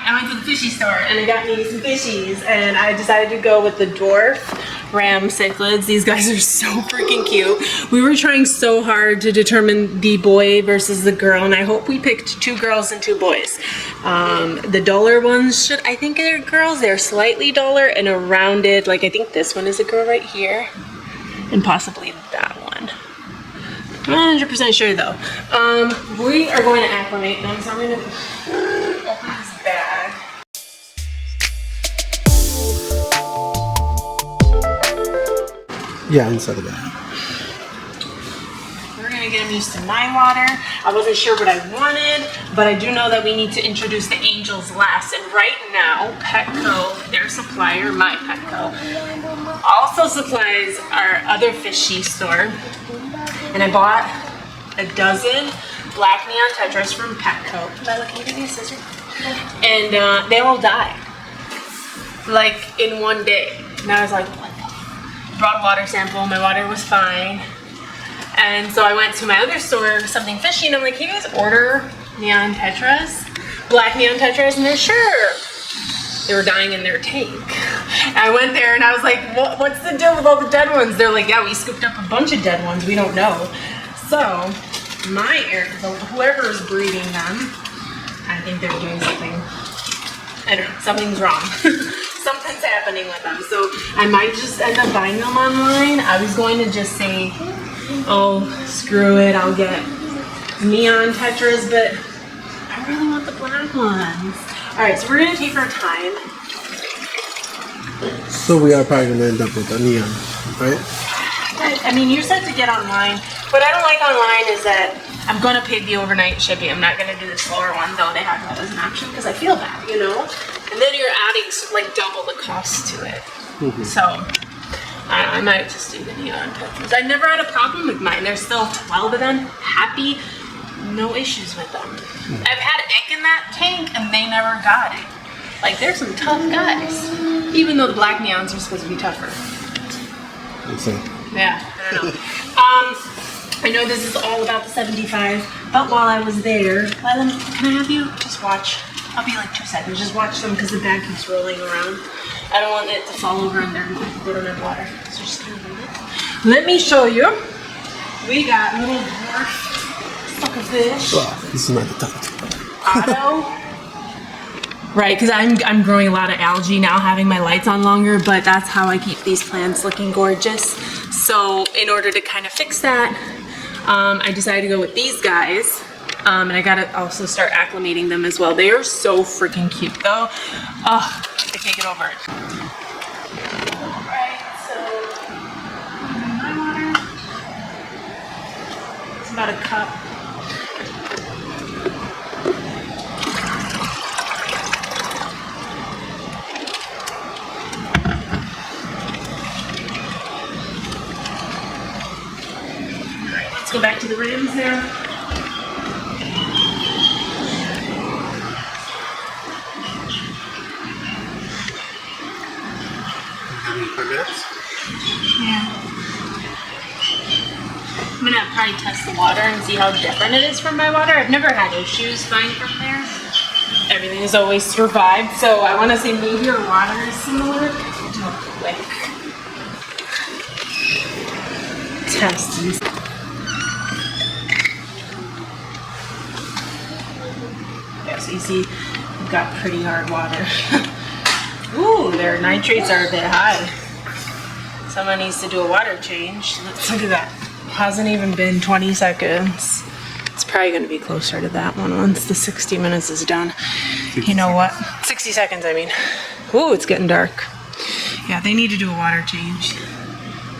I went to the fishy store and I got me some fishies, and I decided to go with the dwarf ram cichlids. These guys are so freaking cute. We were trying so hard to determine the boy versus the girl, and I hope we picked 2 girls and 2 boys. The duller ones I think they're girls. They're slightly duller and a rounded, like I think this one is a girl right here, and possibly that one. I'm not 100% sure though. We are going to acclimate them, so I'm going to open this bag. Yeah, inside the bag. We're going to get them used to my water. I wasn't sure what I wanted, but I do know that we need to introduce the angels last. And right now, Petco, their supplier, my Petco, also supplies our other fishy store. And I bought a dozen black neon tetras from Petco. Can you give me a scissor? And they all died, like in one day. And I was like, what the? Brought a water sample. My water was fine. And so I went to my other store, something fishy, and I'm like, can you guys order neon tetras? Black neon tetras? And they're sure. They were dying in their tank. I went there and I was like, what's the deal with all the dead ones? They're like, yeah, we scooped up a bunch of dead ones. We don't know. So whoever is breeding them, I think they're doing something. I don't know, something's wrong. Something's happening with them. So I might just end up buying them online. I was going to just say, oh, screw it, I'll get neon tetras, but I really want the black ones. All right, so we're gonna take our time. So we are probably gonna end up with a neon, right? I mean, you said to get online. What I don't like online is that I'm gonna pay the overnight shipping. I'm not gonna do the slower one, though they have that as an option, because I feel bad, you know? And then you're adding like double the cost to it. Mm-hmm. So I might just do the neon tetras. I never had a problem with mine. There's still 12 of them. Happy, no issues with them. Mm-hmm. I've had ick in that tank and they never got it. Like, they're some tough guys. Even though the black neons are supposed to be tougher. Yeah, I don't know. I know this is all about the 75, but while I was there, can I have you just watch? I'll be like 2 seconds. Just watch them because the bag keeps rolling around. I don't want it to fall over and they don't have water. So just kind of hold it. Let me show you. We got little dwarf suckerfish. Oh, this is not the time. Otto. Right, because I'm growing a lot of algae now, having my lights on longer, but that's how I keep these plants looking gorgeous. So in order to kind of fix that, I decided to go with these guys. And I gotta also start acclimating them as well. They are so freaking cute though. Oh, I can't get over it. Alright, so my water. It's about a cup. Alright, let's go back to the rams now. Yeah. I'm gonna probably test the water and see how different it is from my water. I've never had issues buying from there. Everything has always survived, so I want to say maybe our water is similar. Do a quick test. Yeah, so you see, we've got pretty hard water. Ooh, their nitrates are a bit high. Someone needs to do a water change. Let's look at that. Hasn't even been 20 seconds. It's probably going to be closer to that one once the 60 minutes is done. You know what? 60 seconds, I mean. Ooh, it's getting dark. Yeah, they need to do a water change.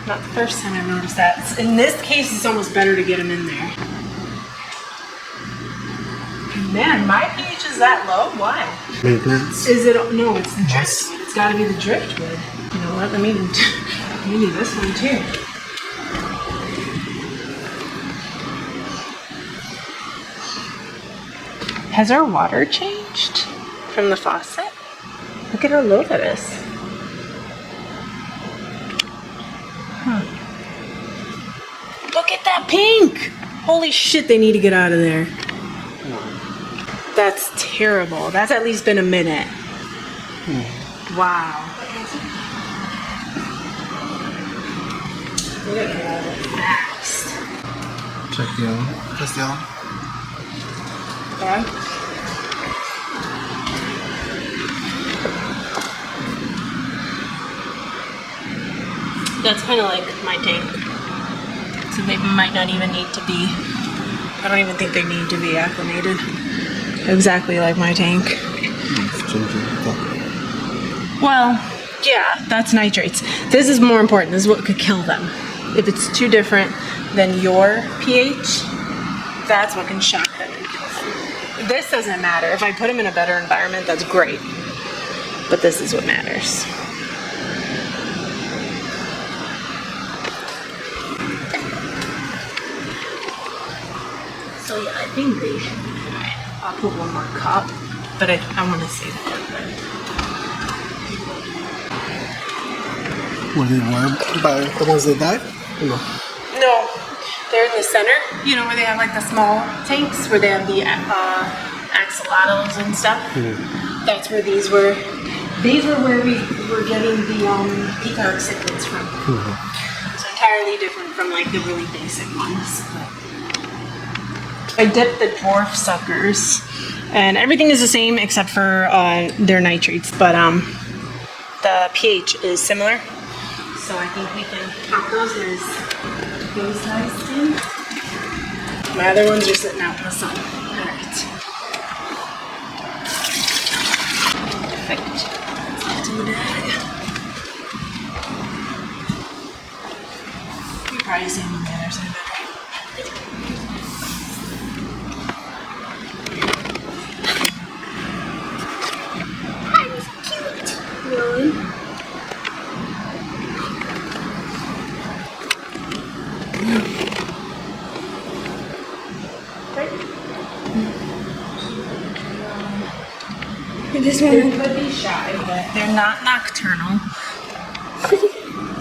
Not the first time I've noticed that. In this case, it's almost better to get them in there. Man, my pH is that low? Why? Maintenance. Is it? No, it's the driftwood. It's got to be the driftwood. You know what? Let me do this one too. Has our water changed from the faucet? Look at how low that is. Huh. Look at that pink! Holy shit, they need to get out of there. that's terrible. That's at least been a minute. Wow. We're gonna get out of it fast. Check the other one. That's the other one. Yeah. That's kind of like my tank. So they might not even need to be, I don't even think they need to be acclimated. Exactly like my tank. Well, yeah, that's nitrates. This is more important. This is what could kill them. If it's too different than your pH, that's what can shock them and kill them. This doesn't matter. If I put them in a better environment, that's great. But this is what matters. So yeah, I think they should be fine. I'll put one more cup, but I want to see that. Were they warmed by the ones that died? Or no? No, they're in the center. You know where they have like the small tanks, where they have the axolotls and stuff. That's where these were. These were where we were getting the peacock cichlids from. So entirely different from like the really basic ones. I dipped the dwarf suckers, and everything is the same except for their nitrates, but the pH is similar. So I think we can count those as those guys in. My other ones are sitting out in the sun. All right. Perfect. Let's do that. You can probably see them on the other side better. Really? This one could be shy, but they're not nocturnal.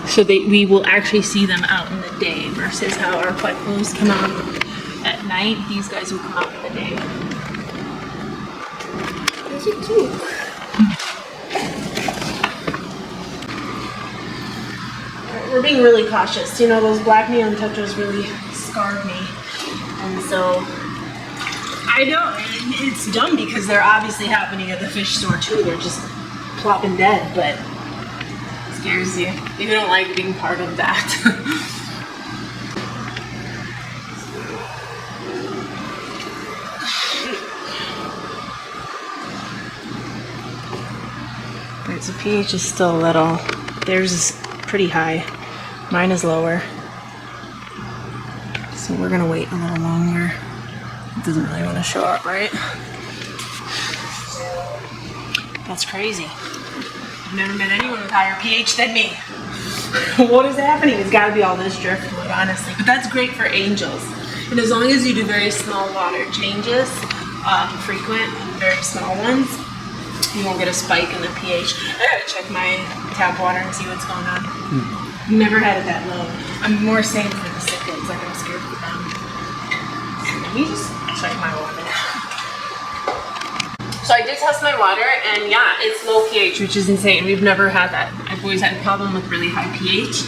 So we will actually see them out in the day versus how our pleccos come out at night. These guys will come out in the day. Those are cute. We're being really cautious. You know, those black neon tetras really scarred me. And so, I know, it's dumb because they're obviously happening at the fish store too. They're just plopping dead, but it scares you. You don't like being part of that. Right, so pH is still a little, theirs is pretty high. Mine is lower. So we're gonna wait a little longer. It doesn't really want to show up, right? That's crazy. I've never met anyone with higher pH than me. What is happening? It's gotta be all this driftwood, honestly. But that's great for angels. And as long as you do very small water changes, frequent, very small ones, you won't get a spike in the pH. I gotta check my tap water and see what's going on. Never had it that low. I'm more safe for the cichlids, like I'm scared for them. So let me just check my water. So I did test my water, and yeah, it's low pH, which is insane. We've never had that. I've always had a problem with really high pH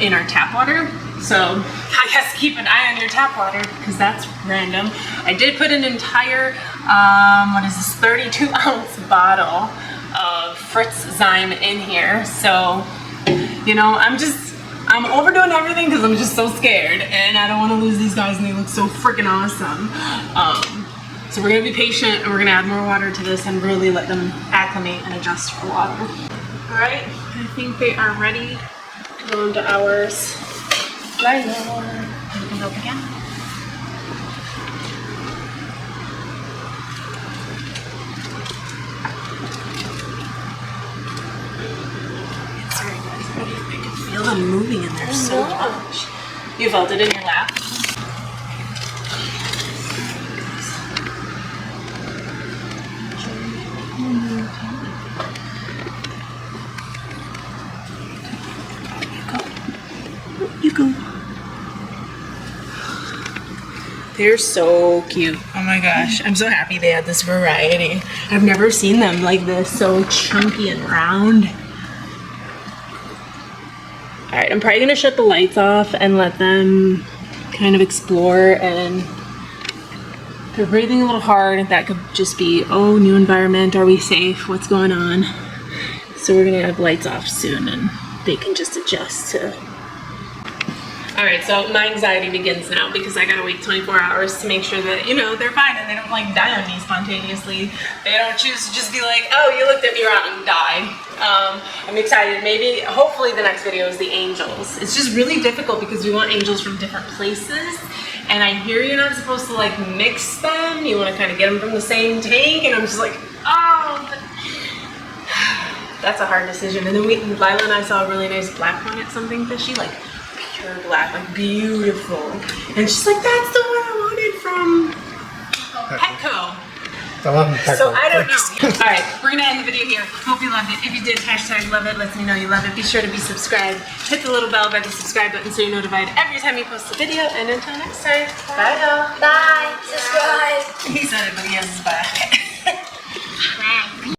in our tap water. So I guess keep an eye on your tap water, because that's random. I did put an entire, 32-ounce bottle of Fritz Zyme in here. So, you know, I'm overdoing everything because I'm just so scared, and I don't want to lose these guys, and they look so freaking awesome. So we're gonna be patient, and we're gonna add more water to this and really let them acclimate and adjust for water. All right, I think they are ready to go into ours. Liner. You can look again. Sorry guys, I can feel them moving in there so much. You felt it in your lap? You go. They're so cute. Oh my gosh, I'm so happy they had this variety. I've never seen them like this, so chunky and round. All right, I'm probably gonna shut the lights off and let them kind of explore, and if they're breathing a little hard, that could just be, oh, new environment, are we safe, what's going on? So we're gonna have lights off soon and they can just adjust to. All right, so my anxiety begins now because I gotta wait 24 hours to make sure that, you know, they're fine and they don't like die on me spontaneously. They don't choose to just be like, oh, you looked at me wrong and died. I'm excited. Maybe, hopefully the next video is the angels. It's just really difficult because we want angels from different places. And I hear you're not supposed to like mix them. You wanna kind of get them from the same tank. And I'm just like, oh, that's a hard decision. And then Lila and I saw a really nice black one at something fishy, like pure black, like beautiful. And she's like, that's the one I wanted from Petco. So I don't know. All right, we're gonna end the video here. Hope you loved it. If you did, hashtag love it. Lets me know you love it. Be sure to be subscribed. Hit the little bell by the subscribe button so you're notified every time we post a video. And until next time, bye y'all. Bye. Subscribe. He said it, but he has his back. Bye.